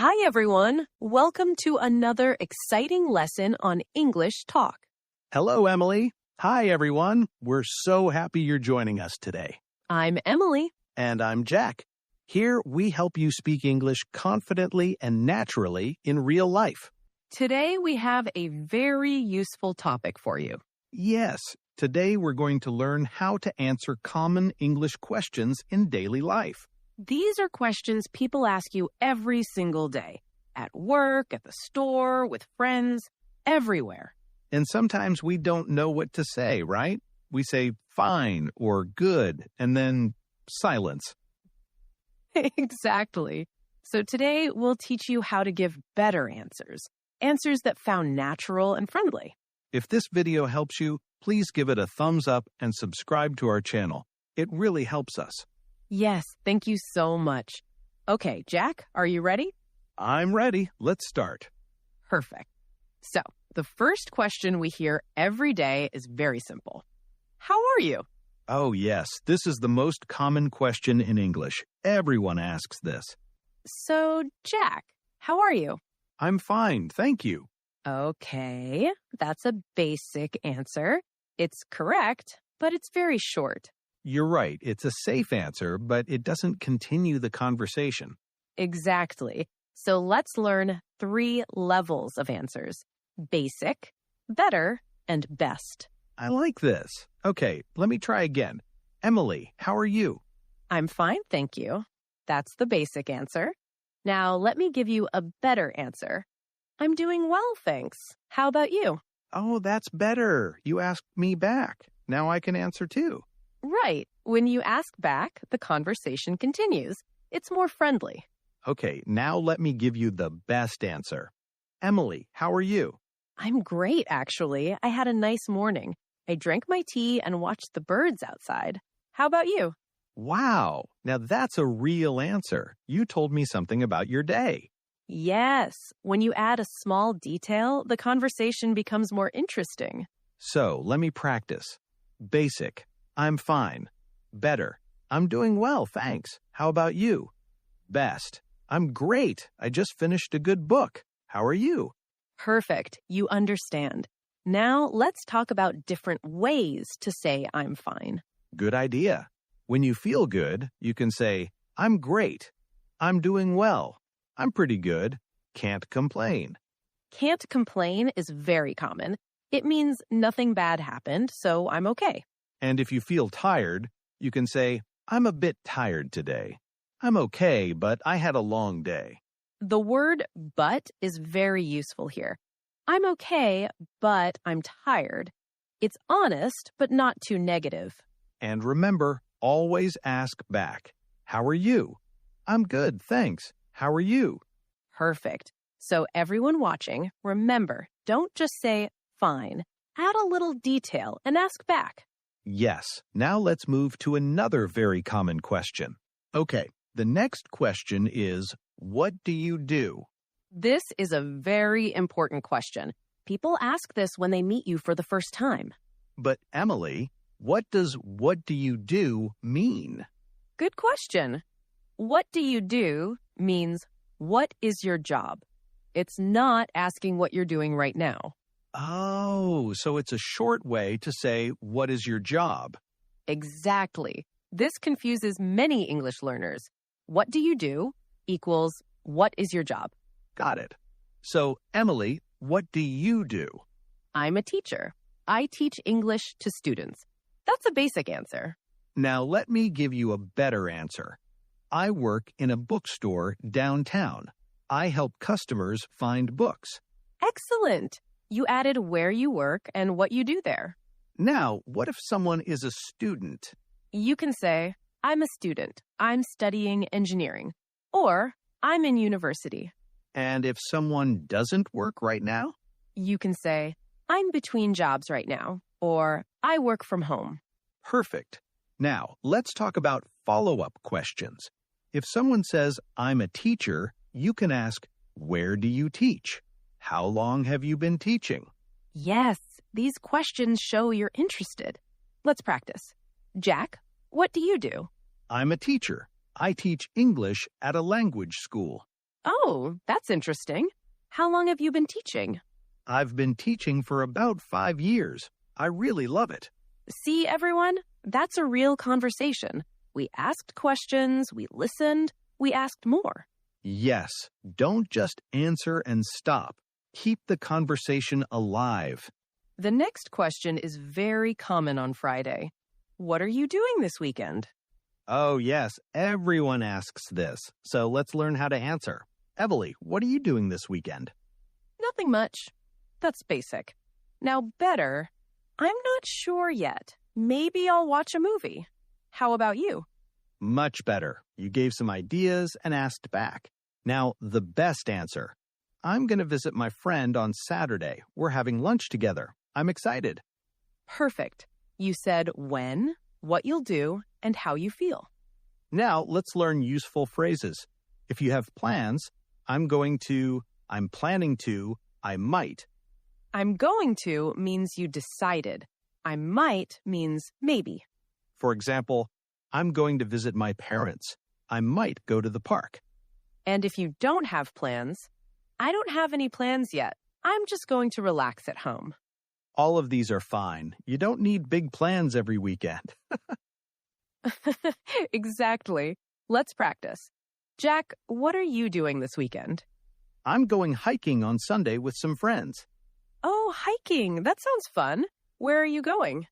Hi, everyone. Welcome to another exciting lesson on English Talk. Hello, Emily. Hi, everyone. We're so happy you're joining us today. I'm Emily. And I'm Jack. Here, we help you speak English confidently and naturally in real life. Today, we have a very useful topic for you. Yes, today we're going to learn how to answer common English questions in daily life. These are questions people ask you every single day. At work, at the store, with friends, everywhere. And sometimes we don't know what to say, right? We say fine or good, and then silence. Exactly. So today, we'll teach you how to give better answers. Answers that sound natural and friendly. If this video helps you, please give it a thumbs up and subscribe to our channel. It really helps us. Yes, thank you so much. Okay, Jack, are you ready? I'm ready. Let's start. Perfect. So, the first question we hear every day is very simple. How are you? Oh, yes. This is the most common question in English. Everyone asks this. So, Jack, how are you? I'm fine, thank you. Okay, that's a basic answer. It's correct, but it's very short. You're right. It's a safe answer, but it doesn't continue the conversation. Exactly. So let's learn 3 levels of answers. Basic, better, and best. I like this. Okay, let me try again. Emily, how are you? I'm fine, thank you. That's the basic answer. Now, let me give you a better answer. I'm doing well, thanks. How about you? Oh, that's better. You asked me back. Now I can answer too. Right. When you ask back, the conversation continues. It's more friendly. Okay, now let me give you the best answer. Emily, how are you? I'm great, actually. I had a nice morning. I drank my tea and watched the birds outside. How about you? Wow, now that's a real answer. You told me something about your day. Yes. When you add a small detail, the conversation becomes more interesting. So, let me practice. Basic. I'm fine. Better. I'm doing well, thanks. How about you? Best. I'm great. I just finished a good book. How are you? Perfect. You understand. Now, let's talk about different ways to say I'm fine. Good idea. When you feel good, you can say, I'm great. I'm doing well. I'm pretty good. Can't complain. Can't complain is very common. It means nothing bad happened, so I'm okay. And if you feel tired, you can say, I'm a bit tired today. I'm okay, but I had a long day. The word but is very useful here. I'm okay, but I'm tired. It's honest, but not too negative. And remember, always ask back. How are you? I'm good, thanks. How are you? Perfect. So everyone watching, remember, don't just say fine. Add a little detail and ask back. Yes. Now let's move to another very common question. Okay, the next question is, what do you do? This is a very important question. People ask this when they meet you for the first time. But Emily, what does what do you do mean? Good question. What do you do means what is your job? It's not asking what you're doing right now. Oh, so it's a short way to say, what is your job? Exactly. This confuses many English learners. What do you do equals what is your job? Got it. So, Emily, what do you do? I'm a teacher. I teach English to students. That's a basic answer. Now, let me give you a better answer. I work in a bookstore downtown. I help customers find books. Excellent. You added where you work and what you do there. Now, what if someone is a student? You can say, I'm a student. I'm studying engineering. Or, I'm in university. And if someone doesn't work right now? You can say, I'm between jobs right now. Or, I work from home. Perfect. Now, let's talk about follow-up questions. If someone says, I'm a teacher, you can ask, where do you teach? How long have you been teaching? Yes, these questions show you're interested. Let's practice. Jack, what do you do? I'm a teacher. I teach English at a language school. Oh, that's interesting. How long have you been teaching? I've been teaching for about 5 years. I really love it. See, everyone? That's a real conversation. We asked questions, we listened, we asked more. Yes, don't just answer and stop. Keep the conversation alive. The next question is very common on Friday. What are you doing this weekend? Oh, yes, everyone asks this, so let's learn how to answer. Emily, what are you doing this weekend? Nothing much. That's basic. Now, better, I'm not sure yet. Maybe I'll watch a movie. How about you? Much better. You gave some ideas and asked back. Now, the best answer. I'm going to visit my friend on Saturday. We're having lunch together. I'm excited. Perfect. You said when, what you'll do, and how you feel. Now, let's learn useful phrases. If you have plans, I'm planning to, I might. I'm going to means you decided. I might means maybe. For example, I'm going to visit my parents. I might go to the park. And if you don't have plans, I don't have any plans yet. I'm just going to relax at home. All of these are fine. You don't need big plans every weekend. Exactly. Let's practice. Jack, what are you doing this weekend? I'm going hiking on Sunday with some friends. Oh, hiking. That sounds fun. Where are you going?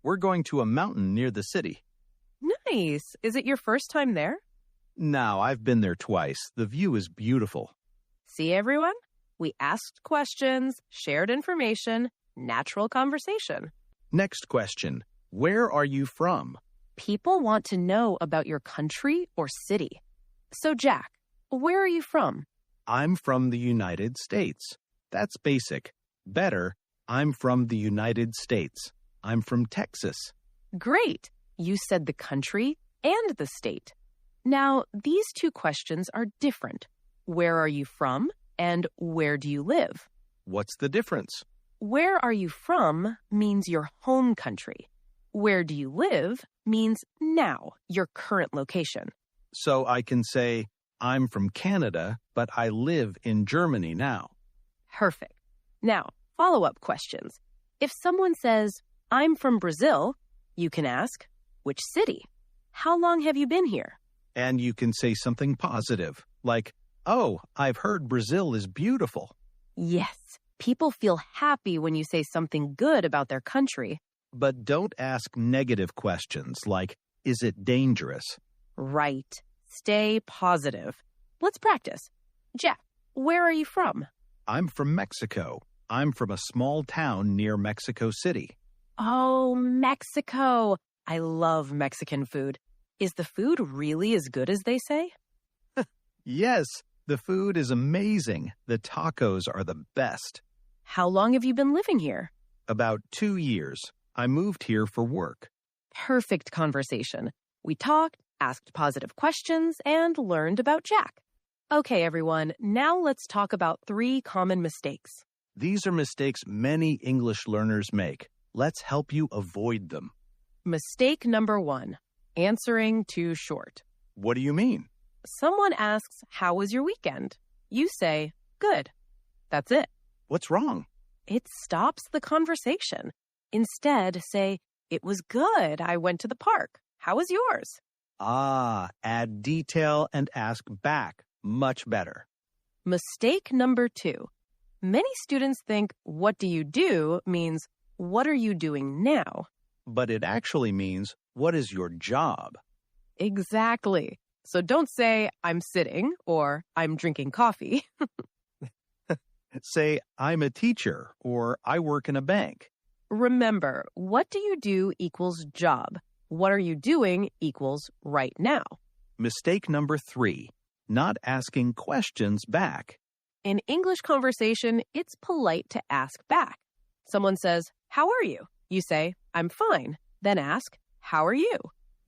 We're going to a mountain near the city. Nice. Is it your first time there? No, I've been there twice. The view is beautiful. See, everyone? We asked questions, shared information, natural conversation. Next question. Where are you from? People want to know about your country or city. So, Jack, where are you from? I'm from the United States. That's basic. Better, I'm from the United States. I'm from Texas. Great. You said the country and the state. Now, these two questions are different. Where are you from and where do you live? What's the difference? Where are you from means your home country. Where do you live means now, your current location. So I can say, I'm from Canada, but I live in Germany now. Perfect. Now, follow-up questions. If someone says, I'm from Brazil, you can ask, which city? How long have you been here? And you can say something positive, like, oh, I've heard Brazil is beautiful. Yes, people feel happy when you say something good about their country. But don't ask negative questions like, is it dangerous? Right. Stay positive. Let's practice. Jack, where are you from? I'm from Mexico. I'm from a small town near Mexico City. Oh, Mexico. I love Mexican food. Is the food really as good as they say? Yes, the food is amazing. The tacos are the best. How long have you been living here? About 2 years. I moved here for work. Perfect conversation. We talked, asked positive questions, and learned about Jack. Okay, everyone, now let's talk about 3 common mistakes. These are mistakes many English learners make. Let's help you avoid them. Mistake number 1, answering too short. What do you mean? Someone asks, how was your weekend? You say, good. That's it. What's wrong? It stops the conversation. Instead, say, it was good. I went to the park. How was yours? Add detail and ask back. Much better. Mistake number 2. Many students think, what do you do means, what are you doing now? But it actually means, what is your job? Exactly. So don't say, I'm sitting or I'm drinking coffee. Say, I'm a teacher or I work in a bank. Remember, what do you do equals job. What are you doing equals right now. Mistake number 3, not asking questions back. In English conversation, it's polite to ask back. Someone says, how are you? You say, I'm fine. Then ask, how are you?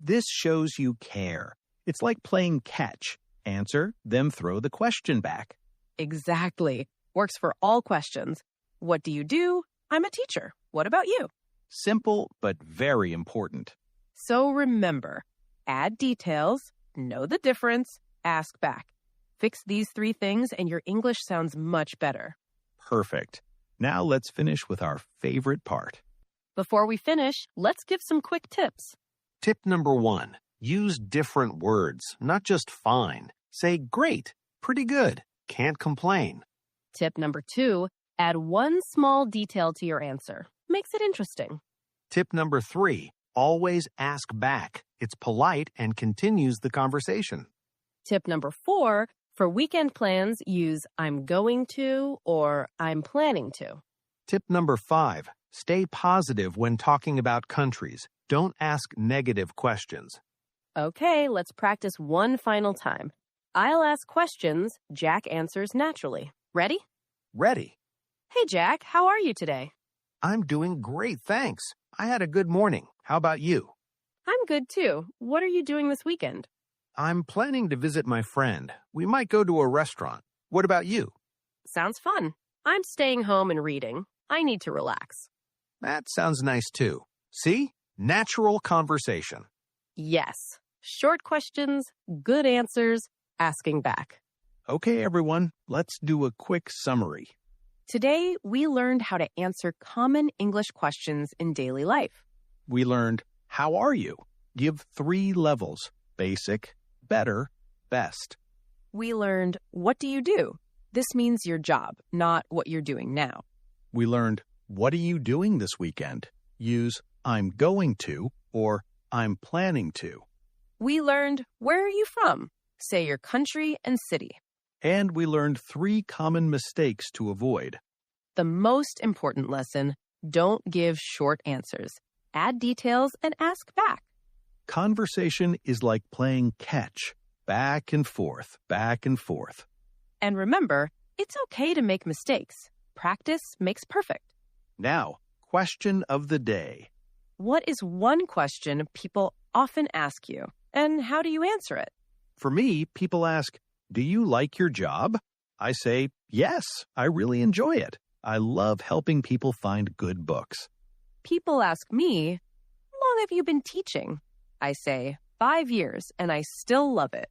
This shows you care. It's like playing catch. Answer, then throw the question back. Exactly. Works for all questions. What do you do? I'm a teacher. What about you? Simple, but very important. So remember, add details, know the difference, ask back. Fix these 3 things and your English sounds much better. Perfect. Now let's finish with our favorite part. Before we finish, let's give some quick tips. Tip number 1. Use different words, not just fine. Say great, pretty good, can't complain. Tip number 2, add one small detail to your answer. Makes it interesting. Tip number 3. Always ask back. It's polite and continues the conversation. Tip number 4, for weekend plans, use I'm going to or I'm planning to. Tip number 5. Stay positive when talking about countries. Don't ask negative questions. Okay, let's practice one final time. I'll ask questions, Jack answers naturally. Ready? Ready. Hey, Jack, how are you today? I'm doing great, thanks. I had a good morning. How about you? I'm good, too. What are you doing this weekend? I'm planning to visit my friend. We might go to a restaurant. What about you? Sounds fun. I'm staying home and reading. I need to relax. That sounds nice, too. See? Natural conversation. Yes. Short questions, good answers, asking back. Okay, everyone, let's do a quick summary. Today, we learned how to answer common English questions in daily life. We learned, how are you? Give 3 levels, basic, better, best. We learned, what do you do? This means your job, not what you're doing now. We learned, what are you doing this weekend? Use I'm going to or I'm planning to. We learned, where are you from? Say your country and city. And we learned 3 common mistakes to avoid. The most important lesson, don't give short answers. Add details and ask back. Conversation is like playing catch, back and forth, back and forth. And remember, it's okay to make mistakes. Practice makes perfect. Now, question of the day. What is one question people often ask you, and how do you answer it? For me, people ask, do you like your job? I say, yes, I really enjoy it. I love helping people find good books. People ask me, how long have you been teaching? I say, 5 years, and I still love it.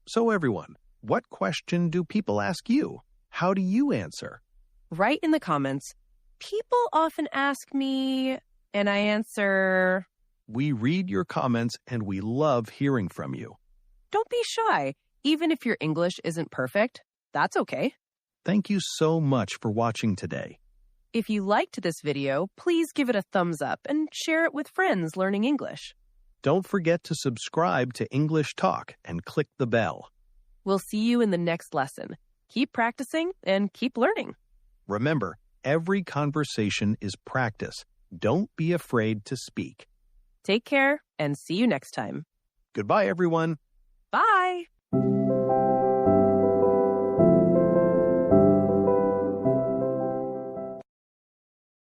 So everyone, what question do people ask you? How do you answer? Write in the comments, people often ask me, and I answer... We read your comments and we love hearing from you. Don't be shy. Even if your English isn't perfect, that's okay. Thank you so much for watching today. If you liked this video, please give it a thumbs up and share it with friends learning English. Don't forget to subscribe to English Talk and click the bell. We'll see you in the next lesson. Keep practicing and keep learning. Remember, every conversation is practice. Don't be afraid to speak. Take care and see you next time. Goodbye, everyone.